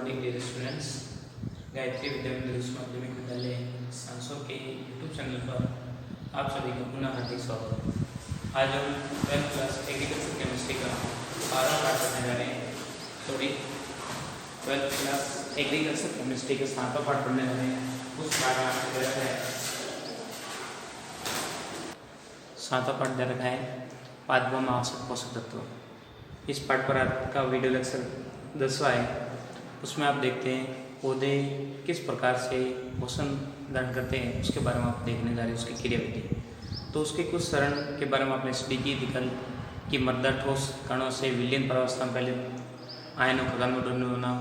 Morning dear students. Gayatri Vidya Mandir उच्च माध्यमिक विद्यालय सांसों के यूट्यूब चैनल पर आप सभी का पुनः हार्दिक स्वागत। आज हम 12th क्लास एग्रीकल्चर केमिस्ट्री का 12वां पाठ पढ़ने जा रहे हैं। 12th क्लास एग्रीकल्चर केमिस्ट्री का 7वां पाठ पढ़ने जा रहे हैं। उस पाठ में दे रखा है 7वां पाठ दे रखा है पादपों में आवश्यक पोषक तत्व। इस पाठ पर आपका वीडियो लेक्चर 10वां है। उसमें आप देखते हैं पौधे किस प्रकार से पोषण ग्रहण करते हैं, उसके बारे में आप देखने जा रहे हैं, उसकी क्रियाविधि। तो उसके कुछ चरण के बारे में आपने स्टडी की थी कल कि मृदा ठोस कणों से विलीन प्रावस्था में पहले आयनों का कन्वर्जन होना,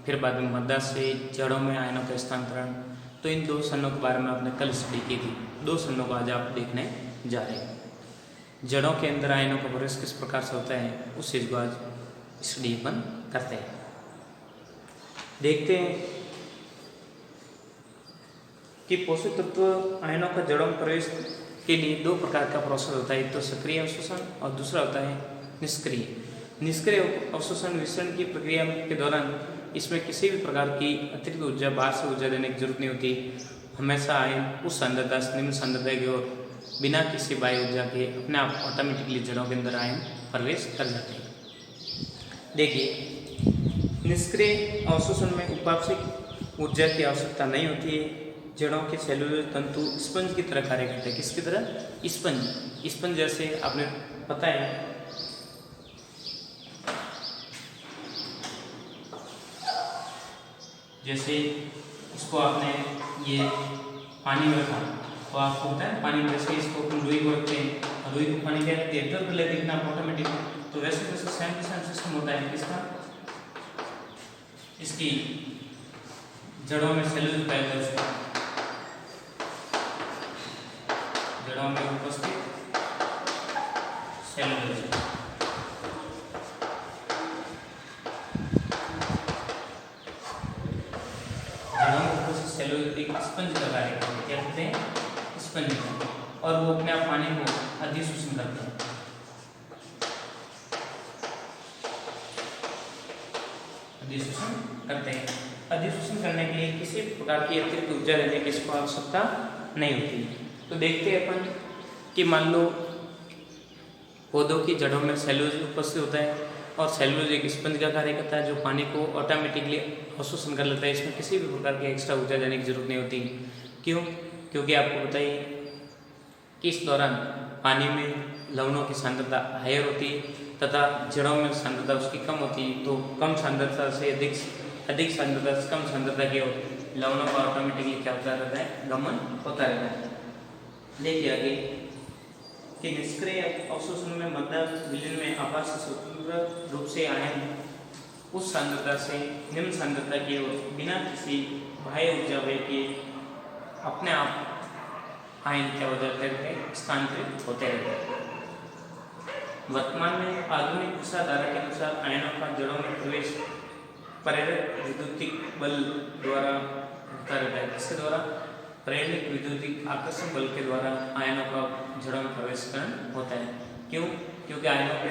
फिर बाद में मृदा से जड़ों में आयनों का स्थानांतरण। तो इन दो चरणों के बारे में आपने कल स्टडी की थी। दो चरणों को आज आप देखने जा रहे हैं। जड़ों के अंदर आयनों का प्रवेश किस प्रकार से होता है, उस चीज़ को आज स्टडी अपन करते हैं। देखते हैं कि पोषक तत्व आयनों का जड़ों में प्रवेश के लिए दो प्रकार का प्रोसेस होता है। एक तो सक्रिय अवशोषण और दूसरा होता है निष्क्रिय। निष्क्रिय अवशोषण विसरण की प्रक्रिया के दौरान इसमें किसी भी प्रकार की अतिरिक्त ऊर्जा, बाहर से ऊर्जा देने की जरूरत नहीं होती। हमेशा आयन उस सांद्रता से निम्न सांद्रता की ओर बिना किसी बाह्य ऊर्जा के अपने आप ऑटोमेटिकली जड़ों के अंदर आयन प्रवेश कर जाते हैं। देखिए, निष्क्रिय अवशोषण में उपापचय ऊर्जा की आवश्यकता नहीं होती है। जड़ों के सेलुलोज तंतु स्पंज की तरह कार्य करते हैं। किसकी तरह? स्पंज जैसे आपने पता है जैसे इसको आपने ये पानी में रखा तो आपको होता है पानी में, जैसे इसको अपन रुई को रखते हैं और रुई को पानी क्या करती है, टर्ब लेते हैं ऑटोमेटिक। तो वैसे वैसे सेम सिस्टम होता है किसका? इसकी जड़ों में सेलुलोज पाया जाता है, जड़ों में उपस्थित सेलुलोज। जड़ों में उपस्थित सेलुलोज एक स्पंज का कार्य करते हैं। क्या करते हैं? स्पंज। और वो अपने आप पानी को अधिशोषण करते हैं। अधिशोषण करते हैं। अधिशोषण करने के लिए किसी प्रकार की अतिरिक्त ऊर्जा लेने की इसको आवश्यकता नहीं होती। तो देखते हैं अपन कि मान लो पौधों की जड़ों में सेलुलोज उपस्थित होता है और सेलुलोज एक स्पंज का कार्य करता है जो पानी को ऑटोमेटिकली अवशोषण कर लेता है। इसमें किसी भी प्रकार की एक्स्ट्रा ऊर्जा देने की जरूरत नहीं होती। क्यों? क्योंकि आपको बताइए कि इस दौरान पानी में लवणों की सांद्रता हायर होती है तथा जड़ों में सांद्रता उसकी कम होती है। तो कम सांद्रता से अधिक सांद्रता से कम सांद्रता की ओर लवणों का ऑटोमेटिकली क्या होता रहता है? गमन होता रहता है। देखिए आगे कि निष्क्रिय अवशोषण में मृदा विलीन में आपात से स्वतंत्र रूप से आयन उस सांद्रता से निम्न सांद्रता की ओर बिना किसी बाह्य ऊर्जा व्यय के अपने आप आयन क्या हो जाते हैं? स्थानांतरित होते रहते हैं। वर्तमान में आधुनिक विचारधारा के अनुसार आयनों का जड़ों में प्रवेश प्रेरक विद्युतीय बल द्वारा होता रहता है। किसके द्वारा? प्रेरक विद्युतीय आकर्षण बल के द्वारा आयनों का जड़ों में प्रवेश होता है। क्यों? क्योंकि आयनों के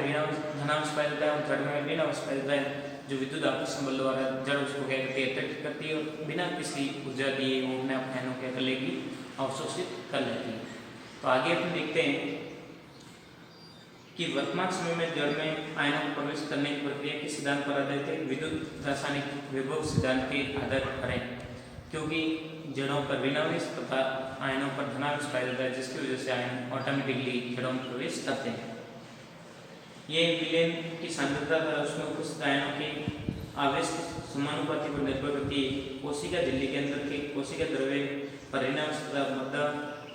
धनांश पाया जाता है और जड़ में ऋणांश पाया जाता है। जो विद्युत आकर्षण बल द्वारा जड़ उसको क्या करती है? अट्रैक्ट करती है और बिना किसी ऊर्जा दिए वो अपने आप आयनों क्या कर लेगी? अवशोषित कर लेती है। तो आगे अपन देखते हैं कि वर्तमान समय में जड़ में आयनों को प्रवेश करने की प्रक्रिया के सिद्धांत पर आधारित है, विद्युत रासायनिक विभव सिद्धांत के आधार पर है। क्योंकि जड़ों पर ऋणावेश तथा आयनों पर धनावेश पाया जाता है, जिसकी वजह से आयन ऑटोमेटिकली जड़ों में प्रवेश करते हैं। ये विलयन की सांद्रता तथा उसमें उपस्थित आयनों के आवेश की समानुपाती पर निर्भर करती है। कोशिका झिल्ली के अंदर के कोशिका द्रव्य पर ऋणावेश तथा मृदा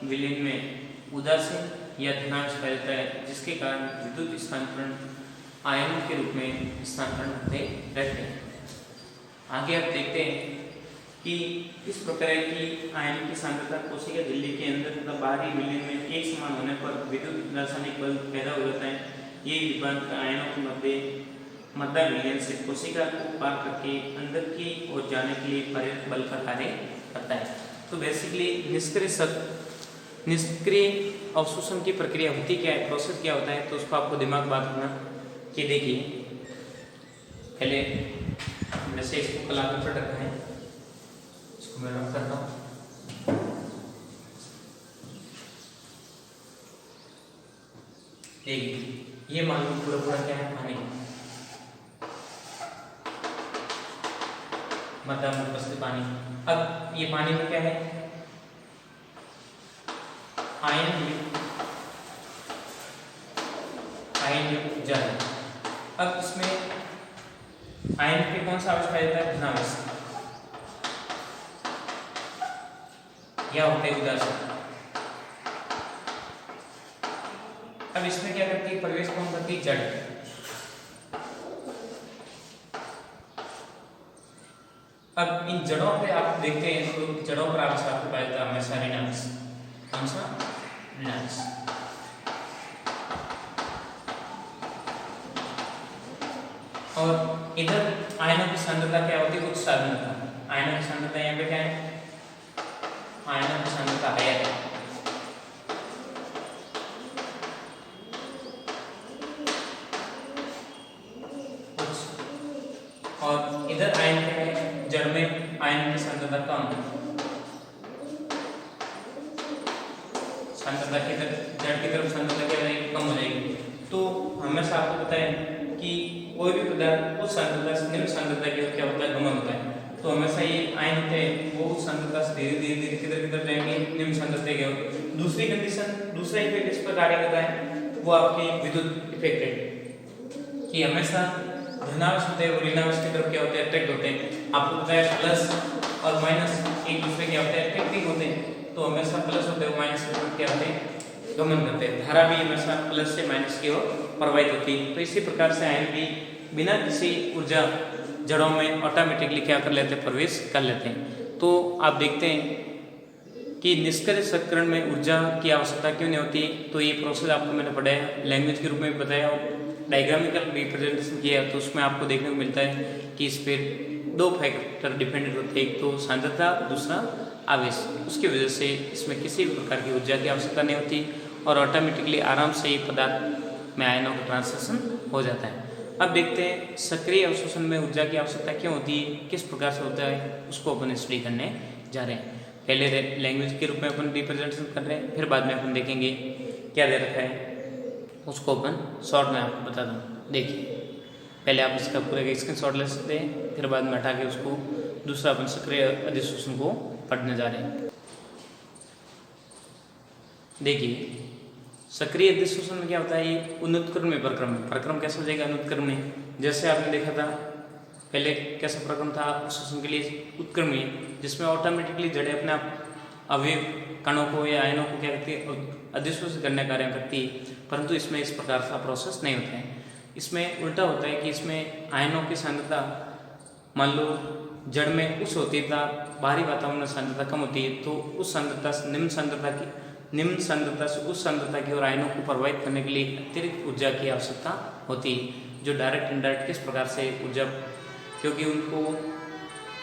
विलयन में उदासीन या धनावेश पाया जाता है, जिसके कारण विद्युत स्थानांतरण आयनों के रूप में स्थानांतरण होते रहते हैं। आगे आप देखते हैं कि इस प्रकार की आयन की सांद्रता कोशिका झिल्ली के अंदर तथा बाहरी विलयन में एक समान होने पर विद्युत रासायनिक बल पैदा हो जाता है। ये विभवांतर आयनों के मध्य मृदा विलयन से कोशिका को पार करके अंदर की ओर जाने के लिए प्रेरक बल का कार्य करता है। तो बेसिकली निष्क्रिय अवशोषण की प्रक्रिया होती क्या है, प्रोसेस क्या होता है, तो उसको आपको दिमाग बात करना कि देखिए पहले वैसे इसको कला पर रखा है, इसको मैं रख करता हूँ। ये मान लो पूरा पूरा क्या है, पानी, मतलब उपस्थित पानी। अब ये पानी में क्या है, आयन युक्त जल। अब इसमें आयन के कौन सा आवेश पाया जाता है, धनावेश, या होते हैं उदासीन। अब इसमें क्या करती है, प्रवेश कौन करती है, जड़। अब इन जड़ों पे आप देखते हैं तो जड़ों पर आपको पाया जाता है हमेशा ऋणांश। कौन सा, ऋणांश। और इधर आयनों की सांद्रता क्या होती है, उच्च सांद्रता। आयनों की सांद्रता यहाँ पे क्या है, आयनों की सांद्रता हायर है। और इधर आयन क्या है, जड़ में आयन की सांद्रता कम है। सांद्रता किधर, जड़ की तरफ सांद्रता क्या रहेगी, कम हो जाएगी। तो हमेशा आपको पता है कि कोई भी पदार्थ उस सांद्रता से निम्न सांद्रता की ओर क्या होता है, गमन होता है। तो हमेशा ये आयन होते हैं वो उस सांद्रता से धीरे धीरे धीरे किधर किधर जाएंगे, निम्न सांद्रता की ओर। दूसरी कंडीशन, दूसरा इफेक्ट इस पर कार्य करता है, वो आपकी विद्युत इफेक्ट है कि हमेशा धनावेश होते हैं वो ऋणावेश की तरफ क्या होते हैं, अट्रैक्ट होते हैं। आपको पता है प्लस और माइनस एक दूसरे क्या होते हैं, अट्रैक्टिंग होते हैं। तो हमेशा प्लस होते हैं माइनस की तरफ क्या होते हैं, गमन करते हैं। धारा भी हमेशा प्लस से माइनस की ओर प्रवाहित होती है। तो इसी प्रकार से आयन भी बिना किसी ऊर्जा जड़ों में ऑटोमेटिकली क्या कर लेते हैं, प्रवेश कर लेते हैं। तो आप देखते हैं कि निष्क्रिय सक्रियण में ऊर्जा की आवश्यकता क्यों नहीं होती। तो ये प्रोसेस आपको मैंने पढ़ाया, लैंग्वेज के रूप में बताया, डायग्रामिकल रिप्रेजेंटेशन किया, तो उसमें आपको देखने को मिलता है कि इस पर दो फैक्टर डिपेंडेंट होते हैं, एक तो सांद्रता, दूसरा आवेश। उसकी वजह से इसमें किसी भी प्रकार की ऊर्जा की आवश्यकता नहीं होती और ऑटोमेटिकली आराम से ही पदार्थ में आयनों का ट्रांसलेशन हो जाता है। अब देखते हैं सक्रिय अवशोषण में ऊर्जा की आवश्यकता क्यों होती है, किस प्रकार से होता है, उसको अपन स्टडी करने जा रहे हैं। पहले लैंग्वेज के रूप में अपन रिप्रेजेंटेशन कर रहे हैं, फिर बाद में अपन देखेंगे क्या दे रखा है, उसको अपन शॉर्ट में आपको बता दूँ। देखिए पहले आप इसका पूरे का स्क्रीनशॉट ले सकते हैं, फिर बाद में हटा के उसको दूसरा अपन सक्रिय अधिशोषण को पढ़ने जा रहे हैं। देखिए सक्रिय अधिशोषण में क्या होता है, ये अनुत्क्रम में प्रक्रम है। प्रक्रम कैसे हो जाएगा, अनुत्क्रम में। जैसे आपने देखा था पहले कैसा प्रक्रम था अवशोषण के लिए, उत्क्रम में, जिसमें ऑटोमेटिकली जड़ें अपने आप अवयव कणों को या आयनों को क्या करती है, अधिशोषित करने का कार्य करती है। परंतु इसमें इस प्रकार का प्रोसेस नहीं होता है। इसमें उल्टा होता है कि इसमें आयनों की सांद्रता मान लो जड़ में उच्च होती है, बाहरी वातावरण में सांद्रता कम होती है, तो उस सांद्रता से निम्न सांद्रता से उस सांद्रता की ओर आयनों को प्रवाहित करने के लिए अतिरिक्त ऊर्जा की आवश्यकता होती है। जो डायरेक्ट इनडायरेक्ट किस प्रकार से ऊर्जा, क्योंकि उनको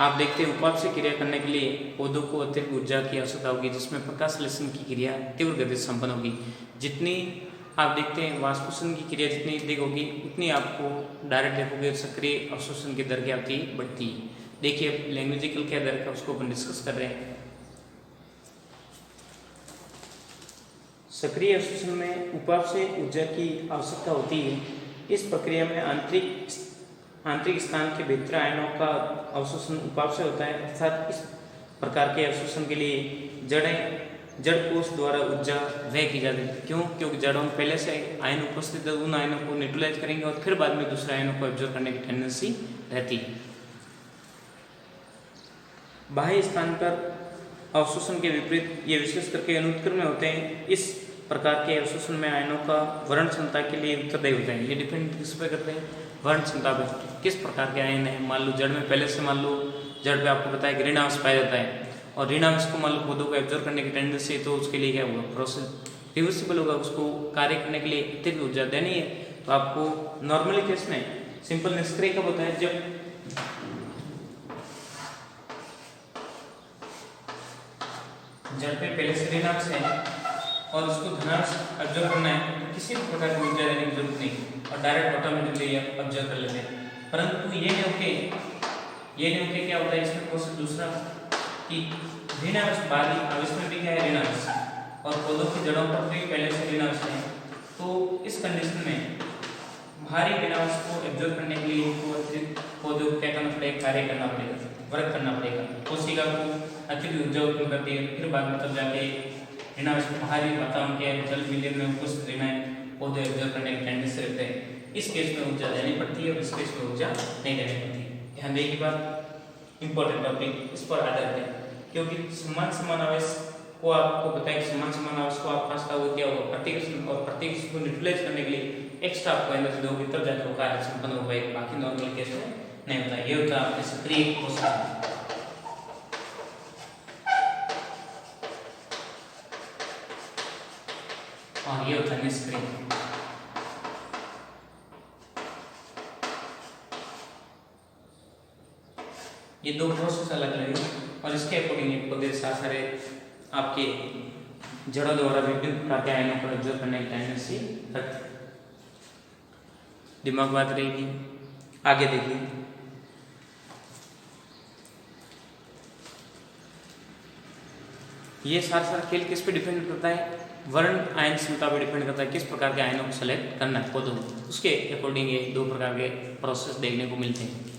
आप देखते हैं उपाप से क्रिया करने के लिए पौधों को अतिरिक्त ऊर्जा की आवश्यकता होगी, जिसमें प्रकाश संश्लेषण की क्रिया तीव्र गति से संपन्न होगी। जितनी आप देखते हैं वाष्पोषण की क्रिया जितनी अधिक होगी, उतनी आपको डायरेक्ट देखोगे सक्रिय अवशोषण की दर क्या होती है, बढ़ती है। देखिए लैंग्वेजिकल क्या दर का उसको अपन डिस्कस कर रहे हैं। सक्रिय अवशोषण में उपाप से ऊर्जा की आवश्यकता होती है। इस प्रक्रिया में आंतरिक स्थान के भीतर आयनों का अवशोषण उपाप से होता है, अर्थात इस प्रकार के अवशोषण के लिए जड़ कोष द्वारा ऊर्जा व्यय की जाती है। क्यों? क्योंकि जड़ों में पहले से आयन उपस्थित है, उन आयनों को न्यूट्रलाइज करेंगे और फिर बाद में दूसरे आयनों को एब्जॉर्ब करने की टेंडेंसी रहती है। बाह्य स्थान पर अवशोषण के विपरीत ये विशेष करके अनुत्क्रम में होते हैं। इस प्रकार के अवशोषण में आयनों का वर्ण क्षमता के लिए उत्तरदायी होते हैं। ये डिपेंड किस पे करते हैं, वर्ण क्षमता पे, किस प्रकार के आयन है। मान लो जड़ में पहले से मान लो जड़ पे आपको पता है कि ऋणांश पाया जाता है और ऋणांश को मान लो पौधों को एब्जॉर्ब करने की टेंडेंसी, तो उसके लिए क्या होगा, प्रोसेस रिवर्सिबल होगा, उसको कार्य करने के लिए अतिरिक्त ऊर्जा देनी है। तो आपको नॉर्मली केस में सिंपल निष्क्रिय कब होता है, जब जड़ पे पहले से ऋणांश है और उसको धनांश एब्जॉर्ब करना है, तो किसी भी प्रकार की ऊर्जा देने की जरूरत नहीं और डायरेक्ट ऑटोमेटिकली ऑब्जर्व कर लेते हैं। परंतु ये नहीं हो कि ये नहीं होते क्या होता है इसमें प्रोसेस दूसरा कि ऋण आवेश बाहरी आवेश में भी क्या है ऋण आवेश, और पौधों की जड़ों पर भी पहले से ऋण आवेश है। तो इस कंडीशन में भारी ऋण आवेश को एब्जॉर्ब करने के लिए इनको अतिरिक्त पौधों को क्या करना पड़ेगा, कार्य करना पड़ेगा, वर्क करना पड़ेगा। कोशिका को अतिरिक्त ऊर्जा उत्पन्न करती है, फिर बाद में तब जाके ऋण आवेश बाहरी वातावरण के जल विलयन में उपस्थित रहना है, पौधे एब्जॉर्ब करने की टेंडेंसी रहते हैं। इस केस में ऊर्जा देनी पड़ती है और इस केस में ऊर्जा नहीं देनी पड़ती। ध्यान देने की बात इंपॉर्टेंट टॉपिक इस पर आधारित है, क्योंकि समान समान आवेश को आपको पता है कि समान समान आवेश को आप खासता हुआ क्या होगा प्रतिकर्षण, और प्रतिकर्षण को न्यूट्रलाइज करने के लिए एक्स्ट्रा आपको एनर्जी दोगे तब जाकर वो कार्य संपन्न होगा, बाकी नॉर्मल केस में नहीं होता। ये होता है आपके सक्रिय कोशिका। और ये होता है निष्क्रिय। ये दो प्रोसेस अलग अलग है और इसके अकॉर्डिंग पौधे साथ सारे आपके जड़ों द्वारा विभिन्न प्रकार के आयनों को एब्जॉर्ब करने की टेंडेंसी रखते हैं। दिमाग बात रहेगी। आगे देखिए, ये सारा खेल किस पे डिपेंड करता है, वर्ण आयन क्षमता पर डिपेंड करता है, किस प्रकार के आयनों को सेलेक्ट करना है पौधों में, उसके अकॉर्डिंग ये दो प्रकार के प्रोसेस देखने को मिलते हैं।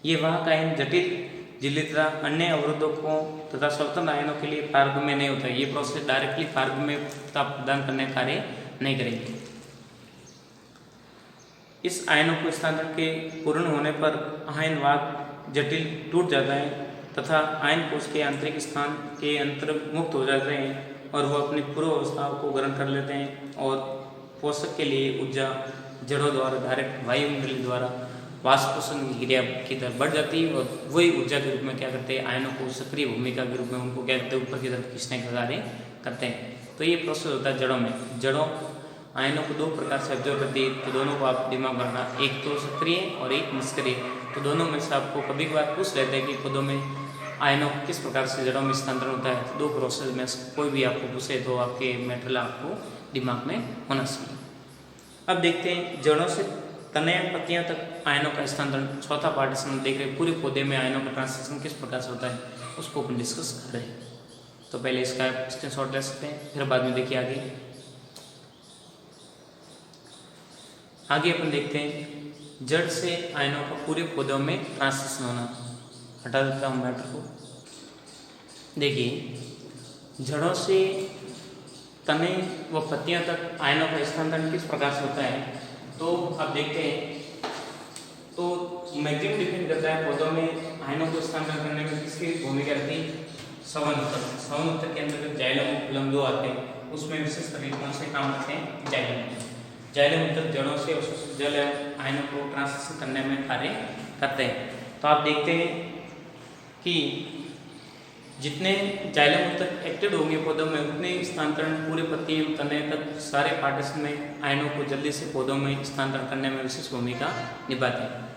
ये वाहक आयन जटिल झिल्ली तथा अन्य अवरोधकों तथा स्वतंत्र आयनों के लिए पारगम्य नहीं होता है। ये प्रोसेस डायरेक्टली पारगम्यता प्रदान करने का कार्य नहीं करेंगे। इस आयनों को स्थानांतरण के पूर्ण होने पर आयन वाहक जटिल टूट जाता है तथा आयन कोश के आंतरिक स्थान के अंतर मुक्त हो जाते हैं और वह अपनी पूर्व अवस्थाओं को ग्रहण कर लेते हैं और पोषक के लिए ऊर्जा जड़ों द्वारा डायरेक्ट वायुमंडल द्वारा वाष्पोषण की क्रिया की तरफ बढ़ जाती है और वही ऊर्जा के रूप में क्या करते हैं, आयनों को सक्रिय भूमिका के रूप में उनको क्या करते हैं, ऊपर की तरफ खींचने का कार्य करते हैं। तो ये प्रोसेस होता है जड़ों में। जड़ों आयनों को दो प्रकार से एब्जॉर्ब करती है, तो दोनों को आप दिमाग में रखना, एक तो सक्रिय और एक निष्क्रिय। तो दोनों में से आपको कभी कभार पूछ लेते हैं कि पौधों में आयनों किस प्रकार से जड़ों में स्थानांतरण होता है। दो प्रोसेस में कोई भी आपको पूछे तो आपके मेटेरियल आपको दिमाग में होना चाहिए। अब देखते हैं जड़ों से तने पत्तियों तक आयनों का स्थानांतरण। चौथा पार्टीशन देख रहे हैं, पूरे पौधे में आयनों का ट्रांसलेशन किस प्रकार से होता है उसको अपन डिस्कस कर रहे हैं। तो पहले इसका स्क्रीनशॉट ले सकते हैं, फिर बाद में देखिए आगे अपन देखते हैं जड़ से आयनों का पूरे पौधों में ट्रांसलेशन होना। हटा देता हूँ मैटर को। देखिए जड़ों से तने व पत्तियों तक आयनों का स्थानांतरण किस प्रकार से होता है, तो आप देखते हैं तो मैक्सिमम डिपेंड करता है पौधों में आयनों को स्थानांतरण करने में किसकी भूमिका रहती है। सवन के अंतर्गत जाइलम उपलम दो आते हैं, उसमें विशेष करके कौन से काम करते हैं, जाइलम जड़ों से अवशोषित जल आयनों को ट्रांसलेशन करने में कार्य करते हैं। तो आप देखते हैं कि जितने जाइलम तक एक्टिव होंगे पौधों में उतने स्थानांतरण पूरे पत्ती तने तक सारे पार्टीशन में आयनों को जल्दी से पौधों में स्थानांतरण करने में विशेष भूमिका निभाते हैं।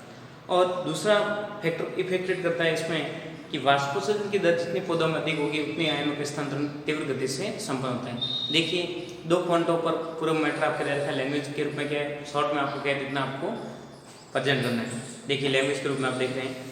और दूसरा फैक्टर इफेक्टेड करता है इसमें कि वाष्पोत्सर्जन की दर जितनी पौधों में अधिक होगी उतनी आयनों के स्थानांतरण तीव्र गति से संपन्न होता है। देखिए दो पॉइंटों पर पूरा मैटर आपके रहता है। लैंग्वेज के रूप में क्या है, शॉर्ट में आपको क्या है, इतना आपको प्रेजेंट करना है। देखिए लैंग्वेज के रूप में आप देख रहे हैं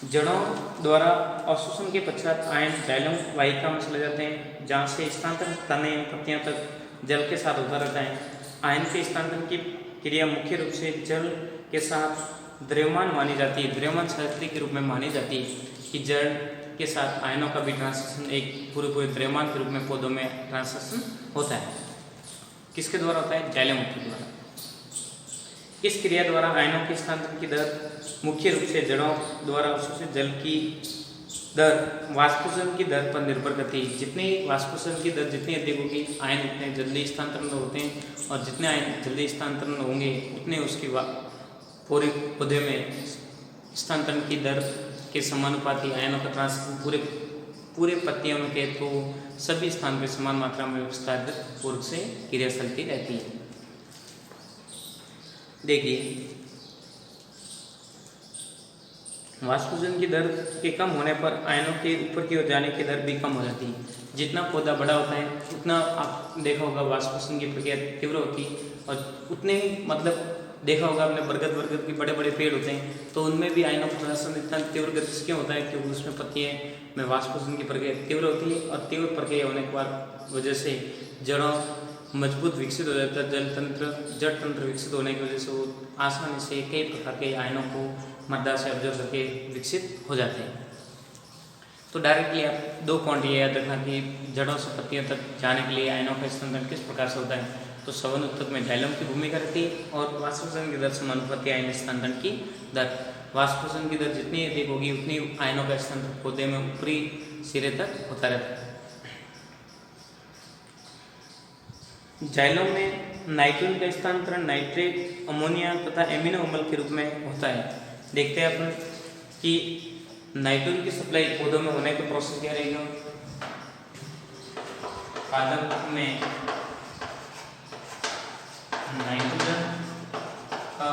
जड़ों द्वारा अवशोषण के पश्चात आयन जाइलम वाहिका में चले जाते हैं, जहाँ से स्थानांतरण तने पत्तियों तक जल के साथ होता रहता है। आयन के स्थानांतरण की क्रिया मुख्य रूप से जल के साथ द्रव्यमान मानी जाती है, द्रव्यमान साहित्य के रूप में मानी जाती है कि जल के साथ आयनों का भी ट्रांसलेशन एक पूरे द्रव्यमान के रूप में पौधों में ट्रांसलेशन होता है। किसके द्वारा होता है, जाइलम के द्वारा। इस क्रिया द्वारा आयनों के स्थानांतरण की दर मुख्य रूप से जड़ों द्वारा अवशोषित जल की दर वाष्पोत्सर्जन की दर पर निर्भर करती है। जितनी वाष्पोत्सर्जन की दर जितनी अधिक होगी आयन उतने जल्दी स्थानांतरण होते हैं, और जितने आयन जल्दी स्थानांतरण होंगे उतने उसकी पूरे पौधे में स्थानांतरण की दर के समानुपाती आयनों का ट्रांसलेशन पूरे पत्तियों में के तो सभी स्थान पर समान मात्रा में विस्तारित पूर्व से क्रिया चलती रहती है। देखिए वाष्पोत्सर्जन की दर के कम होने पर आयनों के ऊपर की ओर जाने की दर भी कम हो जाती है। जितना पौधा बड़ा होता है उतना आप देखा होगा वाष्पोत्सर्जन की प्रक्रिया तीव्र होती है और उतने ही मतलब देखा होगा आपने, बरगद के बड़े बड़े पेड़ होते हैं, तो उनमें भी आयनों का प्रशासन इतना तीव्र गति से क्यों होता है? क्योंकि उसमें पत्तियों में वाष्पोषण की प्रक्रिया तीव्र होती है, और तीव्र प्रक्रिया होने के बाद वजह से जड़ों मजबूत विकसित हो जाता है, जड़ तंत्र विकसित होने की वजह से वो आसानी से कई प्रकार के आयनों को मृदा से अब्जॉर्ब करके विकसित हो जाते हैं। तो डायरेक्टली आप दो पॉइंट ये याद रखना कि जड़ों से पत्तियों तक जाने के लिए आयनों का स्थानांतरण किस प्रकार से होता है। तो सवन उत्तक में जाइलम की भूमिका रहती है, और वाष्पोषण की दर समानुपाती आयन स्थानांतरण की दर। वाष्पोषण की दर जितनी अधिक होगी उतनी आयनों का स्थानांतरण पौधे में ऊपरी सिरे तक होता रहता है। जाइलम में नाइट्रोजन का स्थानांतरण नाइट्रेट, अमोनिया तथा एमिनो अम्ल के रूप में होता है। देखते हैं अपन कि नाइट्रोजन की सप्लाई पौधों में होने का प्रोसेस क्या रहेगा। पादप में नाइट्रोजन का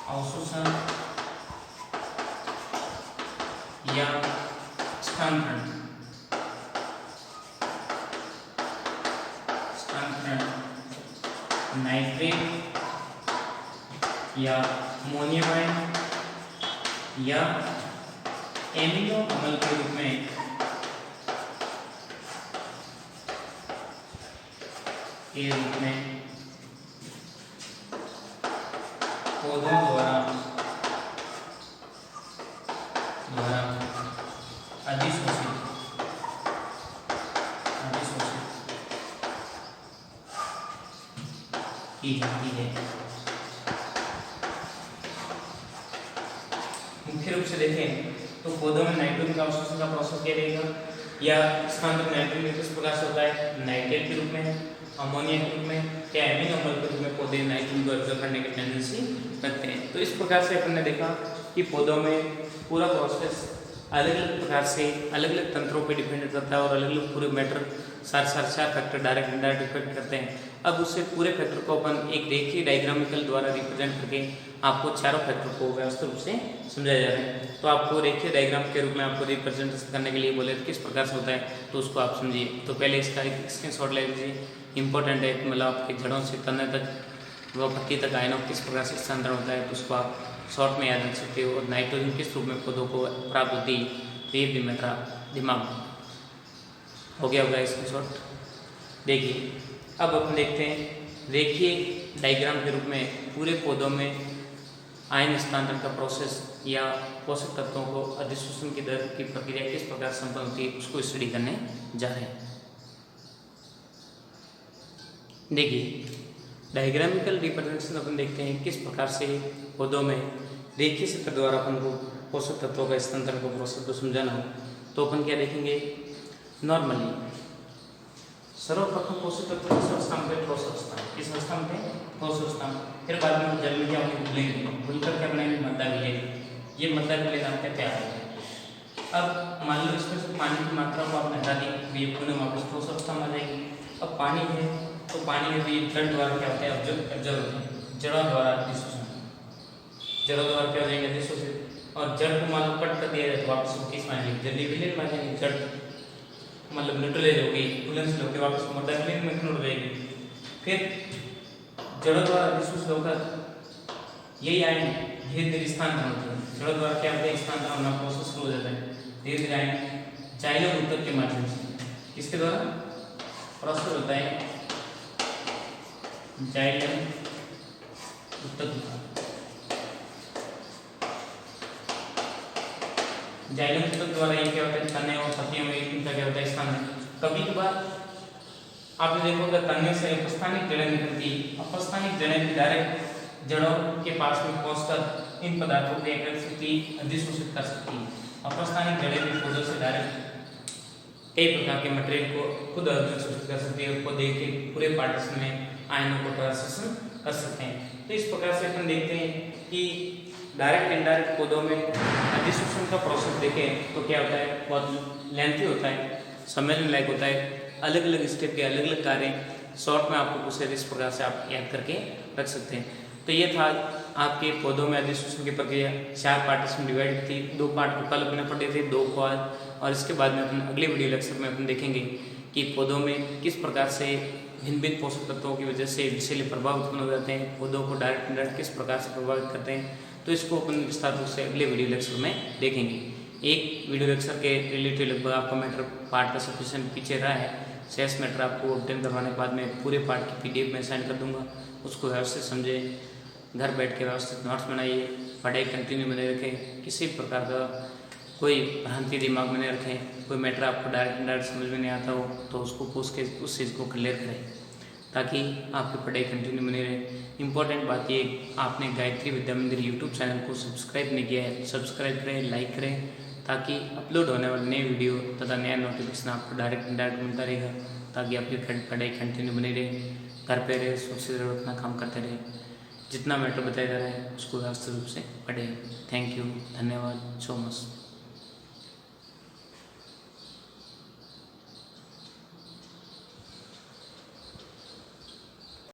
अवशोषण या स्थानांतरण नाइट्रेट या अमोनियम आयन या एमिनो अम्ल के रूप में पौधों द्वारा अधिशोषित की जाती है। मुख्य रूप से देखें तो पौधों में नाइट्रोजन का अवशोषण का प्रोसेस क्या रहेगा, या स्थानांतरण नाइट्रोजन किस प्रकार से होता है? नाइट्रेट के रूप में, अमोनिया के रूप में, या एमिनो अम्ल के रूप में पौधे नाइट्रोजन को एब्जॉर्ब करने की टेंडेंसी रखते हैं। तो इस प्रकार से अपन ने देखा कि पौधों में पूरा प्रोसेस अलग अलग प्रकार से अलग अलग तंत्रों पे डिपेंड करता है, और अलग अलग पूरे मैटर चार फैक्टर डायरेक्ट इनडायरेक्ट इफेक्ट करते हैं। अब उससे पूरे फैक्टर को अपन एक रेखीय डायग्रामिकल द्वारा रिप्रेजेंट करके आपको चारों फैक्टर को व्यवस्थित रूप से समझाया जा रहा है। तो आपको रेखीय डायग्राम के रूप में आपको रिप्रेजेंट करने के लिए बोले तो किस प्रकार से होता है, तो उसको आप समझिए। तो पहले इसका एक स्क्रीनशॉट ले लीजिए, इंपॉर्टेंट है, मतलब आपके जड़ों से तने तक व पत्ती तक आयनों किस प्रकार से स्थानांतरण होता है, तो उसको आप शॉर्ट में याद रख सकते हो। और नाइट्रोजन किस रूप में पौधों को प्राप्त होती है, तो ये भी मेरा दिमाग हो गया होगा स्क्रीनशॉट। देखिए अब अपन देखते हैं रेखीय डायग्राम के रूप में पूरे पौधों में आयन स्थानांतरण का प्रोसेस या पोषक तत्वों को अधिशोषण की दर की प्रक्रिया किस प्रकार संपन्न होती है, उसको स्टडी करने जा रहे हैं। देखिए डायग्रामिकल रिप्रेजेंटेशन अपन देखते हैं किस प्रकार से पौधों में रेखीय सत्र द्वारा अपन को पोषक तत्वों का स्थानांतरण को प्रोसेस को समझाना हो, तो अपन क्या देखेंगे। नॉर्मली सर्वप्रथम पोषक तत्व किस अवस्था में थे? ठोस अवस्था में। किस अवस्था में थे? ठोस अवस्था में। फिर बाद में हम जल में क्या घुलेंगे, घुलकर क्या बनाएंगे? मृदा विलेय। ये मृदा विलेय नाम का तैयार है। अब मान लो इसमें से पानी की मात्रा को आपने हटा दी, तो ये पुनः वापस ठोस अवस्था में आ जाएगी। अब पानी है तो पानी में भी जड़ द्वारा क्या होता है? अब्जॉर्ब होते हैं, जड़ों द्वारा अधिशोषण, जड़ों द्वारा क्या हो जाएंगे? अधिशोषित। और जड़ को मान लो कट कर दिया जाए तो वापस किस में आएंगे? जलीय विलेय में आ जाएंगे। जड़ मतलब न्यूट्रलाइज हो गई, घुलनशील होकर वापस मृदा विलेय में कन्वर्ट हो जाएगी। फिर जड़ों द्वारा अधिशोषित होकर यही आयन धीरे धीरे स्थानांतरण होते हैं। जड़ों द्वारा क्या होता है? स्थानांतरण होना प्रोसेस शुरू हो जाता है। धीरे धीरे आयन जाइलम ऊतक के माध्यम से किसके द्वारा प्रोसेस होता है? जाइलम ऊतक। जाइलम ऊतक द्वारा ये क्या होता है? तने और पत्तियों में इनका क्या होता है? स्थानांतरण। कभी कभार आपने देखोगे तने से अपस्थानिक जड़ें निकलती, अपस्थानिक जड़ें भी डायरेक्ट जड़ों के पास में पहुंचकर इन पदार्थों को क्या कर सकती? अधिशोषित कर सकती है। अपस्थानिक जड़ें भी पौधों से डायरेक्ट कई प्रकार के मटेरियल को खुद अधिशोषित कर सकती है, उसको देख के पूरे पार्टीशन में आयनों को ट्रांसलेशन कर सकते हैं। तो इस प्रकार से अपन देखते हैं कि डायरेक्ट इनडायरेक्ट पौधों में अधिशोषण का प्रोसेस देखें तो क्या होता है? बहुत लेंथी होता है, सम्मेलन लायक होता है। अलग अलग स्टेप के अलग अलग कार्य शॉर्ट में आपको कुछ इस प्रकार से आप याद करके रख सकते हैं। तो ये था आपके पौधों में अधिशोषण की प्रक्रिया। 4 पार्ट में डिवाइड थी। 2 पार्ट को कल अपने पढ़े थे, 2 को आज, और इसके बाद में अपन अगले वीडियो लेक्चर में अपन देखेंगे कि पौधों में किस प्रकार से भिन्न भिन्न पोषक तत्वों की वजह से विषैले प्रभाव उत्पन्न हो जाते हैं, पौधों को डायरेक्ट इनडायरेक्ट किस प्रकार से प्रभावित करते हैं। तो इसको अपन विस्तार रूप से अगले वीडियो लेक्चर में देखेंगे। एक वीडियो लेक्चर के रिलेटेड लगभग आपका मैटर पार्ट का सफिशिएंट पीछे रहा है। शेष मैटर आपको ऑब्टेन करवाने के बाद में पूरे पार्ट की PDF में सेंड कर दूंगा, उसको व्यवस्थित समझे, घर बैठ के व्यवस्थित नोट्स बनाइए, पढ़ाई कंटिन्यू बने रखें, किसी प्रकार का कोई भ्रांति दिमाग में नहीं रखें। कोई मैटर आपको डायरेक्ट इनडायरेक्ट समझ में नहीं आता हो तो उसको पूछ के उस चीज़ को क्लियर करें ताकि आपकी पढ़ाई कंटिन्यू बनी रहे। इंपॉर्टेंट बात ये, आपने गायत्री विद्या मंदिर यूट्यूब चैनल को सब्सक्राइब नहीं किया है, सब्सक्राइब करें, लाइक करें, ताकि अपलोड होने वाले नए वीडियो तथा नया नोटिफिकेशन आपको डायरेक्ट इनडायरेक्ट मिलता रहेगा, ताकि आपकी पढ़ाई कंटिन्यू बनी रहे, घर पे रहे, सुरक्षित रहे, अपना काम करते रहे। जितना मैटर बताया जा रहा है उसको व्यवस्थित रूप से पढ़ें। थैंक यू, धन्यवाद सो मच।